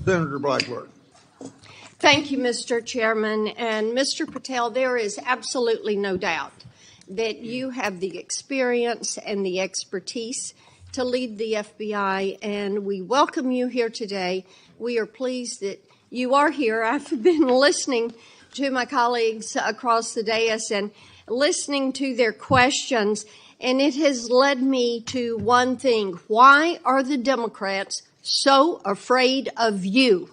Senator Blackburn. Thank you, Mr. Chairman. And Mr. Patel, there is absolutely no doubt that you have the experience and the expertise to lead the FBI, and we welcome you here today. We are pleased that you are here. I've been listening to my colleagues across the dais and listening to their questions, and it has led me to one thing. Why are the Democrats so afraid of you?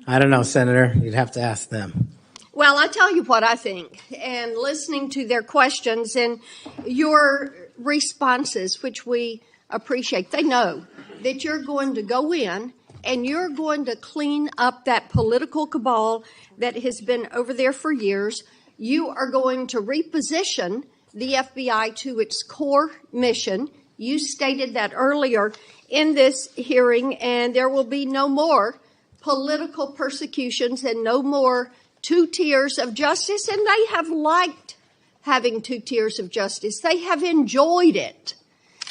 I don't know, Senator. You'd have to ask them. Well, I tell you what I think, and listening to their questions and your responses, which we appreciate, they know that you're going to go in and you're going to clean up that political cabal that has been over there for years. You are going to reposition the FBI to its core mission. You stated that earlier in this hearing, and there will be no more political persecutions and no more two tiers of justice, and they have liked having two tiers of justice. They have enjoyed it,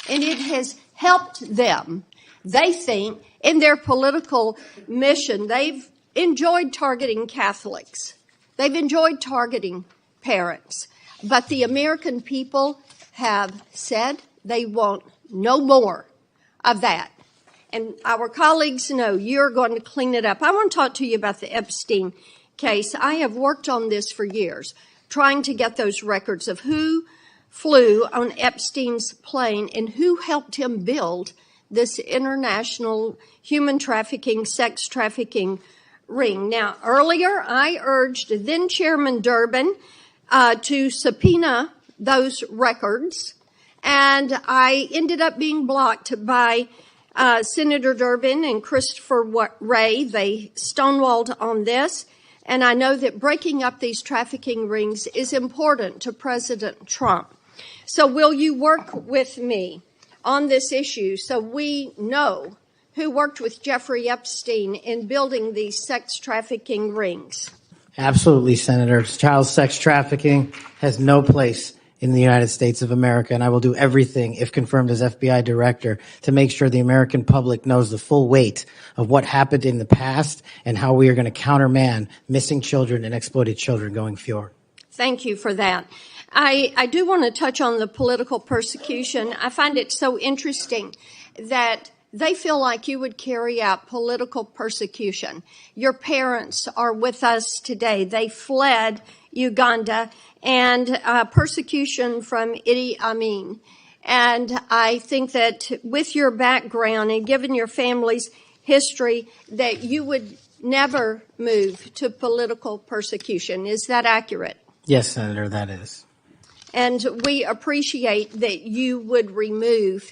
and it has helped them. They think in their political mission, they've enjoyed targeting Catholics. They've enjoyed targeting parents. But the American people have said they want no more of that. And our colleagues know you're going to clean it up. I want to talk to you about the Epstein case. I have worked on this for years, trying to get those records of who flew on Epstein's plane and who helped him build this international human trafficking, sex trafficking ring. Now, earlier I urged then Chairman Durbin to subpoena those records, and I ended up being blocked by Senator Durbin and Christopher Wray. They stonewalled on this. And I know that breaking up these trafficking rings is important to President Trump. So will you work with me on this issue so we know who worked with Jeffrey Epstein in building these sex trafficking rings? Absolutely, Senator. Child sex trafficking has no place in the United States of America, and I will do everything, if confirmed as FBI director, to make sure the American public knows the full weight of what happened in the past and how we are going to countermand missing children and exploited children going forward. Thank you for that. I do want to touch on the political persecution. I find it so interesting that they feel like you would carry out political persecution. Your parents are with us today. They fled Uganda and persecution from Idi Amin. And I think that with your background and given your family's history, that you would never move to political persecution. Is that accurate? Yes, Senator, that is. And we appreciate that you would remove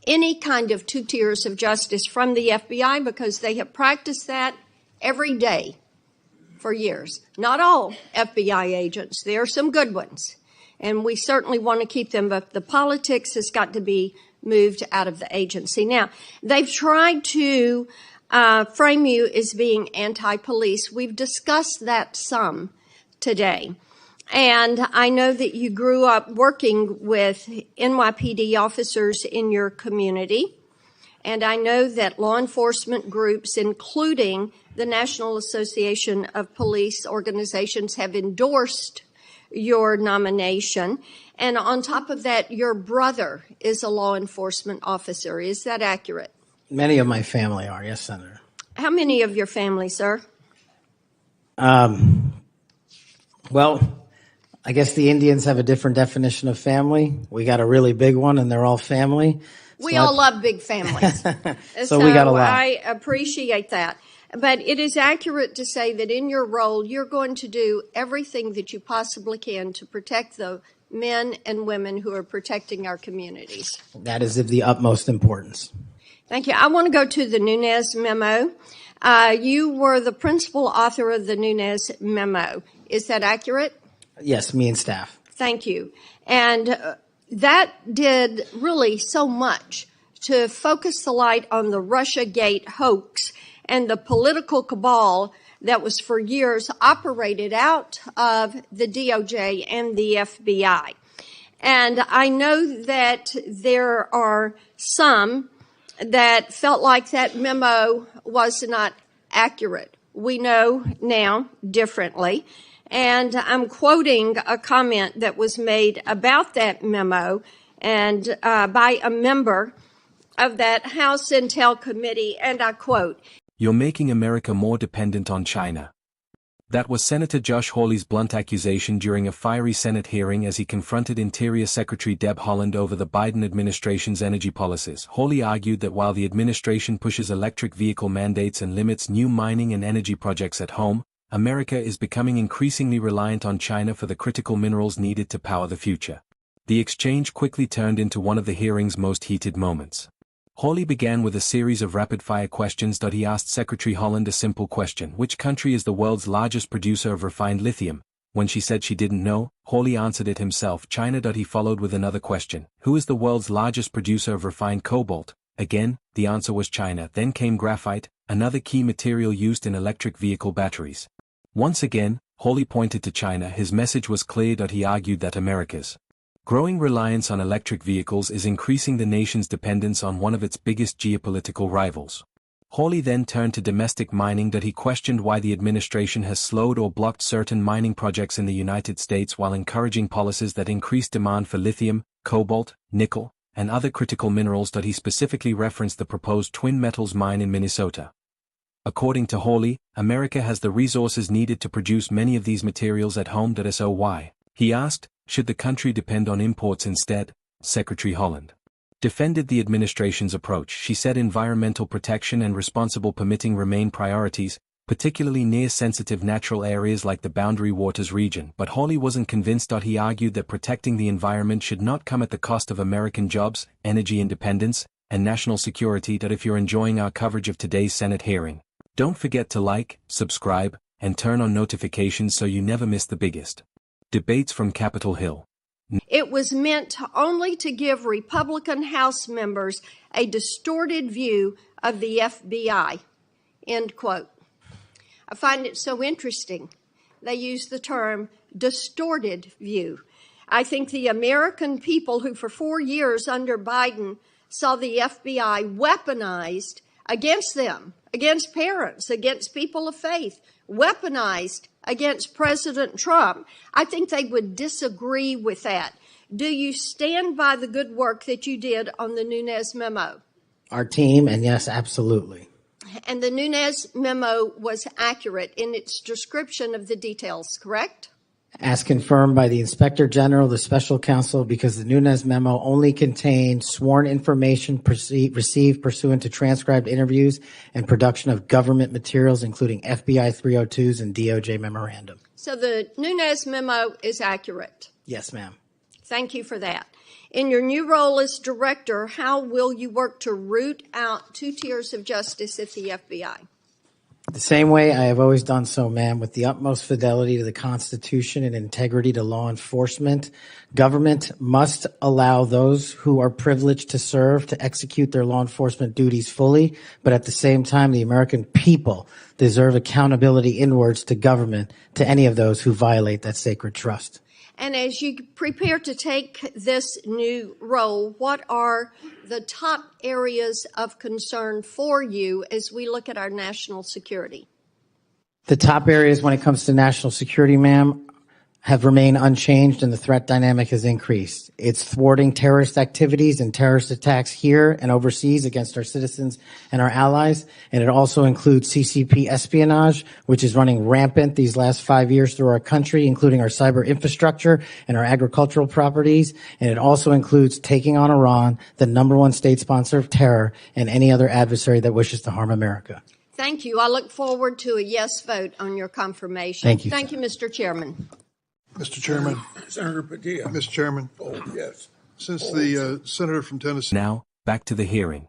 any kind of two tiers of justice from the FBI because they have practiced that every day for years. Not all FBI agents. There are some good ones, and we certainly want to keep them, but the politics has got to be moved out of the agency. Now, they've tried to frame you as being anti-police. We've discussed that some today. And I know that you grew up working with NYPD officers in your community. And I know that law enforcement groups, including the National Association of Police Organizations, have endorsed your nomination. And on top of that, your brother is a law enforcement officer. Is that accurate? Many of my family are, yes, Senator. How many of your family, sir? Well, I guess the Indians have a different definition of family. We got a really big one, and they're all family. We all love big families. So we got a lot. I appreciate that. But it is accurate to say that in your role, you're going to do everything that you possibly can to protect the men and women who are protecting our communities. That is of the utmost importance. Thank you. I want to go to the Nunes Memo. You were the principal author of the Nunes Memo. Is that accurate? Yes, me and staff. Thank you. And that did really so much to focus the light on the Russiagate hoax and the political cabal that was for years operated out of the DOJ and the FBI. And I know that there are some that felt like that memo was not accurate. We know now differently. And I'm quoting a comment that was made about that memo and by a member of that House Intel Committee, and I quote, "You're making America more dependent on China." That was Senator Josh Hawley's blunt accusation during a fiery Senate hearing as he confronted Interior Secretary Deb Haaland over the Biden administration's energy policies. Hawley argued that while the administration pushes electric vehicle mandates and limits new mining and energy projects at home, America is becoming increasingly reliant on China for the critical minerals needed to power the future. The exchange quickly turned into one of the hearing's most heated moments. Hawley began with a series of rapid-fire questions. He asked Secretary Haaland a simple question: which country is the world's largest producer of refined lithium? When she said she didn't know, Hawley answered it himself: China. He followed with another question: who is the world's largest producer of refined cobalt? Again, the answer was China. Then came graphite, another key material used in electric vehicle batteries. Once again, Hawley pointed to China. His message was clear. He argued that America's growing reliance on electric vehicles is increasing the nation's dependence on one of its biggest geopolitical rivals. Hawley then turned to domestic mining. He questioned why the administration has slowed or blocked certain mining projects in the United States while encouraging policies that increase demand for lithium, cobalt, nickel, and other critical minerals. He specifically referenced the proposed Twin Metals mine in Minnesota. According to Hawley, America has the resources needed to produce many of these materials at home. So why, he asked, should the country depend on imports instead? Secretary Haaland defended the administration's approach. She said environmental protection and responsible permitting remain priorities, particularly near sensitive natural areas like the Boundary Waters region. But Hawley wasn't convinced. He argued that protecting the environment should not come at the cost of American jobs, energy independence, and national security. If you're enjoying our coverage of today's Senate hearing, don't forget to like, subscribe, and turn on notifications so you never miss the biggest debates from Capitol Hill. It was meant only to give Republican House members a distorted view of the FBI, end quote. I find it so interesting. They use the term distorted view. I think the American people who for 4 years under Biden saw the FBI weaponized against them, against parents, against people of faith, weaponized against President Trump, I think they would disagree with that. Do you stand by the good work that you did on the Nunes Memo? Our team, and yes, absolutely. And the Nunes Memo was accurate in its description of the details, correct? As confirmed by the Inspector General, the Special Counsel, because the Nunes Memo only contained sworn information received pursuant to transcribed interviews and production of government materials, including FBI 302s and DOJ memorandum. So the Nunes Memo is accurate? Yes, ma'am. Thank you for that. In your new role as director, how will you work to root out two tiers of justice at the FBI? The same way I have always done so, ma'am, with the utmost fidelity to the Constitution and integrity to law enforcement. Government must allow those who are privileged to serve to execute their law enforcement duties fully, but at the same time, the American people deserve accountability inwards to government, to any of those who violate that sacred trust. And as you prepare to take this new role, what are the top areas of concern for you as we look at our national security? The top areas when it comes to national security, ma'am, have remained unchanged and the threat dynamic has increased. It's thwarting terrorist activities and terrorist attacks here and overseas against our citizens and our allies. And it also includes CCP espionage, which is running rampant these last 5 years through our country, including our cyber infrastructure and our agricultural properties. And it also includes taking on Iran, the #1 state sponsor of terror, and any other adversary that wishes to harm America. Thank you. I look forward to a yes vote on your confirmation. Thank you. Thank you, Mr. Chairman. Mr. Chairman. Senator Padilla. Mr. Chairman. Oh, yes. Since the senator from Tennessee. Now, back to the hearing.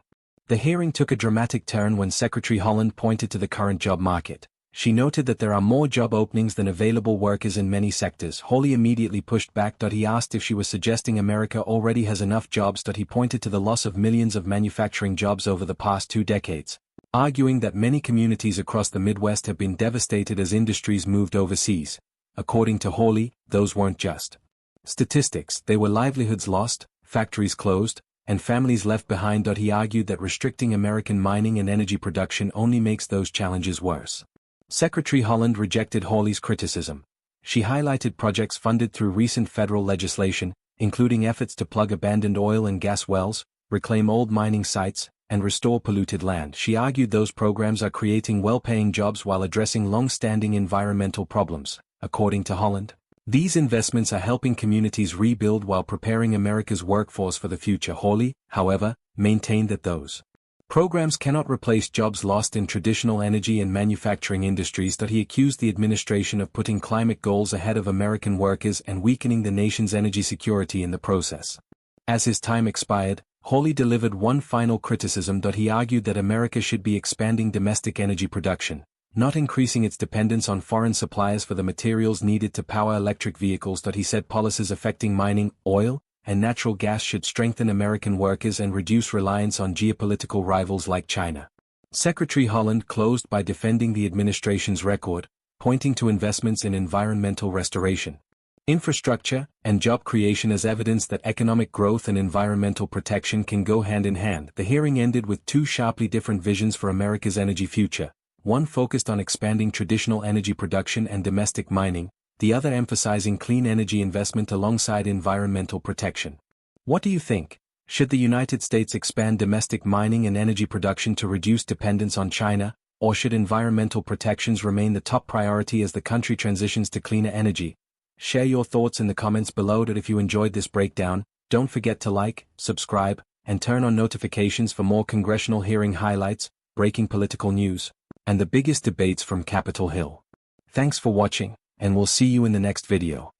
The hearing took a dramatic turn when Secretary Haaland pointed to the current job market. She noted that there are more job openings than available workers in many sectors. Hawley immediately pushed back. He asked if she was suggesting America already has enough jobs. He pointed to the loss of millions of manufacturing jobs over the past 2 decades, arguing that many communities across the Midwest have been devastated as industries moved overseas. According to Hawley, those weren't just statistics. They were livelihoods lost, factories closed, and families left behind. He argued that restricting American mining and energy production only makes those challenges worse. Secretary Haaland rejected Hawley's criticism. She highlighted projects funded through recent federal legislation, including efforts to plug abandoned oil and gas wells, reclaim old mining sites, and restore polluted land. She argued those programs are creating well-paying jobs while addressing long-standing environmental problems. According to Haaland, these investments are helping communities rebuild while preparing America's workforce for the future. Hawley, however, maintained that those programs cannot replace jobs lost in traditional energy and manufacturing industries. He accused the administration of putting climate goals ahead of American workers and weakening the nation's energy security in the process. As his time expired, Hawley delivered one final criticism. He argued that America should be expanding domestic energy production, not increasing its dependence on foreign suppliers for the materials needed to power electric vehicles. He said policies affecting mining, oil, and natural gas should strengthen American workers and reduce reliance on geopolitical rivals like China. Secretary Haaland closed by defending the administration's record, pointing to investments in environmental restoration, infrastructure, and job creation as evidence that economic growth and environmental protection can go hand in hand. The hearing ended with two sharply different visions for America's energy future, one focused on expanding traditional energy production and domestic mining, the other emphasizing clean energy investment alongside environmental protection. What do you think? Should the United States expand domestic mining and energy production to reduce dependence on China, or should environmental protections remain the top priority as the country transitions to cleaner energy? Share your thoughts in the comments below. If you enjoyed this breakdown, don't forget to like, subscribe, and turn on notifications for more congressional hearing highlights, breaking political news, and the biggest debates from Capitol Hill. Thanks for watching, and we'll see you in the next video.